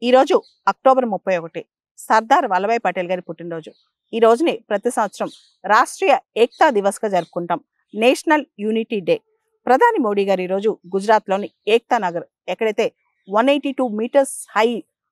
ఈరోజు అక్టోబర్ 31 సర్దార్ వల్లభాయ్ పటేల్ గారి పుట్టినరోజు. ఈ రోజుని ప్రతి సంవత్సరం రాష్ట్రీయ ఏక్తా దివస్గా జరుపుకుంటాం. National unity day. ప్రధాని మోడీ గారు ఈరోజు గుజరాత్లోని ఏక్తా నగర్, ఎక్కడైతే 182 మీటర్స్ హై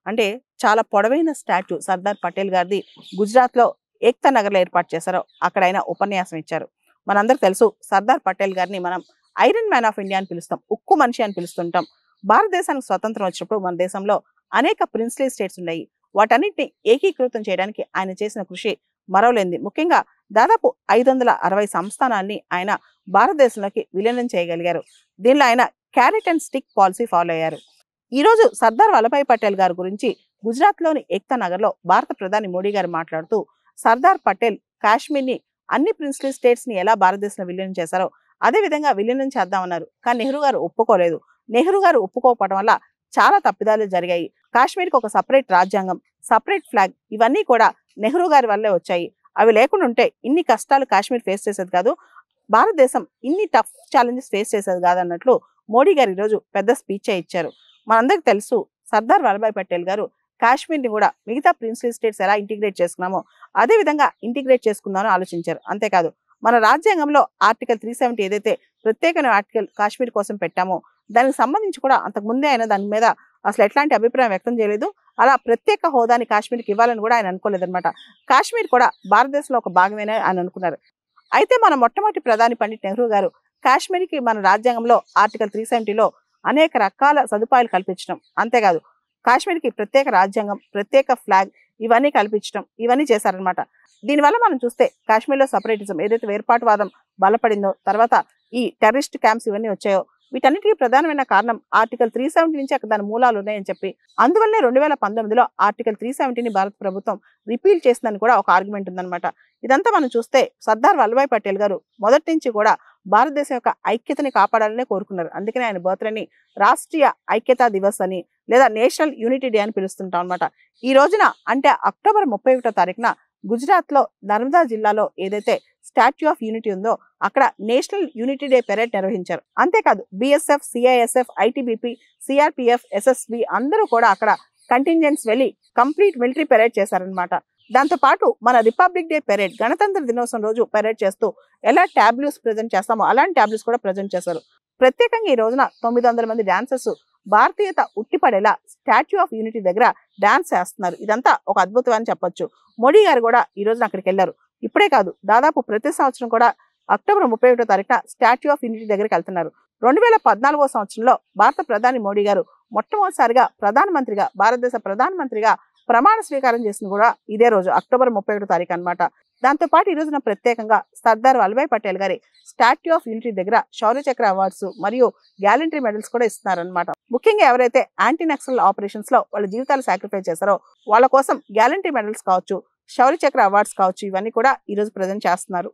అంటే చాలా పొడవైన స్టాచ్యూ సర్దార్ పటేల్ గారిది గుజరాత్లో ఏక్తా నగర్లో ఏర్పాటు చేశారో అక్కడ ఆయన ఉపన్యాసం ఇచ్చారు. మనందరికి తెలుసు సర్దార్ పటేల్ గారిని మనం ఐరన్ మ్యాన్ ఆఫ్ ఇండియా అని పిలుస్తాం, ఉక్కు మనిషి అని పిలుస్తుంటాం. భారతదేశానికి స్వతంత్రం వచ్చినప్పుడు మన దేశంలో అనేక ప్రిన్స్లీ స్టేట్స్ ఉన్నాయి. వాటన్నిటిని ఏకీకృతం చేయడానికి ఆయన చేసిన కృషి మరవలేంది. ముఖ్యంగా దాదాపు 560 సంస్థానాల్ని ఆయన భారతదేశంలోకి విలీనం చేయగలిగారు. దీనిలో ఆయన carrot and stick policy follow అయ్యారు. ఈ రోజు సర్దార్ వల్లభాయ్ పటేల్ గారి గురించి గుజరాత్లోని ఏక్తా నగర్లో భారత ప్రధాని మోడీ గారు మాట్లాడుతూ, సర్దార్ పటేల్ కాశ్మీర్ని అన్ని ప్రిన్స్లీ స్టేట్స్ ని ఎలా భారతదేశంలో విలీనం చేశారో అదే విధంగా విలీనం చేద్దామన్నారు. కానీ నెహ్రూ గారు ఒప్పుకోలేదు. నెహ్రూ గారు ఒప్పుకోకపోవడం వల్ల చాలా తప్పిదాలు జరిగాయి. కాశ్మీర్కి ఒక సపరేట్ రాజ్యాంగం, సపరేట్ ఫ్లాగ్, ఇవన్నీ కూడా నెహ్రూ గారి వల్లే వచ్చాయి. అవి లేకుండా ఉంటే ఇన్ని కష్టాలు కాశ్మీర్ ఫేస్ చేసేది కాదు, భారతదేశం ఇన్ని టఫ్ ఛాలెంజెస్ ఫేస్ చేసేది కాదన్నట్లు మోడీ గారు ఈరోజు పెద్ద స్పీచ్ ఇచ్చారు. మనందరికి తెలుసు సర్దార్ వల్లభాయ్ పటేల్ గారు కాశ్మీర్ని కూడా మిగతా ప్రిన్స్లీ స్టేట్స్ ఎలా ఇంటిగ్రేట్ చేసుకున్నామో అదే విధంగా ఇంటిగ్రేట్ చేసుకుందామని ఆలోచించారు. అంతేకాదు మన రాజ్యాంగంలో ఆర్టికల్ 370 ఏదైతే ప్రత్యేకమైన ఆర్టికల్ కాశ్మీర్ కోసం పెట్టామో దానికి సంబంధించి కూడా అంతకుముందే ఆయన దాని మీద అసలు ఎట్లాంటి అభిప్రాయం వ్యక్తం చేయలేదు. అలా ప్రత్యేక హోదాని కాశ్మీర్కి ఇవ్వాలని కూడా ఆయన అనుకోలేదన్నమాట. కాశ్మీర్ కూడా భారతదేశంలో ఒక భాగమేనే ఆయన అనుకున్నారు. అయితే మన మొట్టమొదటి ప్రధాని పండిట్ నెహ్రూ గారు కాశ్మీర్కి మన రాజ్యాంగంలో ఆర్టికల్ 370లో అనేక రకాల సదుపాయాలు కల్పించడం, అంతేకాదు కాశ్మీర్కి ప్రత్యేక రాజ్యాంగం, ప్రత్యేక ఫ్లాగ్, ఇవన్నీ కల్పించడం, ఇవన్నీ చేశారనమాట. దీనివల్ల మనం చూస్తే కాశ్మీర్లో సపరేటిజం ఏదైతే వేర్పాటువాదం బలపడిందో, తర్వాత ఈ టెర్రరిస్ట్ క్యాంప్స్ ఇవన్నీ వచ్చాయో, వీటన్నిటికీ ప్రధానమైన కారణం ఆర్టికల్ 370 నుంచి అక్కడ దాని మూలాలు ఉన్నాయని చెప్పి, అందువల్లనే 2019లో ఆర్టికల్ 370ని భారత ప్రభుత్వం రిపీల్ చేసిందని కూడా ఒక ఆర్గ్యుమెంట్ ఉందన్నమాట. ఇదంతా మనం చూస్తే సర్దార్ వల్లభాయ్ పటేల్ గారు మొదటి నుంచి కూడా భారతదేశం యొక్క ఐక్యతని కాపాడాలనే కోరుకున్నారు. అందుకనే ఆయన బర్త్డేని రాష్ట్రీయ ఐక్యతా దివస్ అని లేదా నేషనల్ యూనిటీ డే అని పిలుస్తుంటాం అనమాట. ఈ రోజున అంటే అక్టోబర్ 31వ తారీఖున గుజరాత్లో నర్మదా జిల్లాలో ఏదైతే స్టాచ్యూ ఆఫ్ యూనిటీ ఉందో అక్కడ నేషనల్ యూనిటీ డే పెరేడ్ నిర్వహించారు. అంతేకాదు BSF, CISF, ITBP, CRPF, SSB అందరూ కూడా అక్కడ కంటింజెంట్స్ వెళ్ళి కంప్లీట్ మిలిటరీ పెరేడ్ చేశారనమాట. దాంతో పాటు మన రిపబ్లిక్ డే పెరేడ్, గణతంత్ర దినోత్సవం రోజు పెరేడ్ చేస్తూ ఎలా టాబ్లూస్ ప్రజెంట్ చేస్తామో అలాంటి టాబ్లూస్ కూడా ప్రజెంట్ చేశారు. ప్రత్యేకంగా ఈ రోజున 900 మంది డాన్సర్స్ భారతీయత ఉట్టిపడేలా స్టాచ్యూ ఆఫ్ యూనిటీ దగ్గర డాన్స్ చేస్తున్నారు. ఇదంతా ఒక అద్భుతం అని చెప్పొచ్చు. మోడీ గారు కూడా ఈ రోజున అక్కడికి వెళ్ళారు. ఇప్పుడే కాదు, దాదాపు ప్రతి సంవత్సరం కూడా అక్టోబర్ 31వ తారీఖున స్టాచ్యూ ఆఫ్ యూనిటీ దగ్గరికి వెళ్తున్నారు. 2014వ సంవత్సరంలో భారత ప్రధాని మోడీ గారు మొట్టమొదటిసారిగా ప్రధానమంత్రిగా, భారతదేశ ప్రధానమంత్రిగా ప్రమాణ స్వీకారం చేసింది కూడా ఇదే రోజు అక్టోబర్ 31వ తారీఖు అనమాట. దాంతోపాటు ఈ రోజున ప్రత్యేకంగా సర్దార్ వల్లభాయ్ పటేల్ గారి స్టాట్యూ ఆఫ్ యూనిటీ దగ్గర శౌర్య చక్ర అవార్డ్స్ మరియు గ్యాలంటరీ మెడల్స్ కూడా ఇస్తున్నారనమాట. ముఖ్యంగా ఎవరైతే యాంటీ నక్సల్ ఆపరేషన్స్ లో వాళ్ళ జీవితాలు సాక్రిఫైస్ చేశారో వాళ్ళ కోసం గ్యాలంటరీ మెడల్స్ కావచ్చు, శౌర్య చక్ర అవార్డ్స్ కావచ్చు, ఇవన్నీ కూడా ఈ రోజు ప్రజెంట్ చేస్తున్నారు.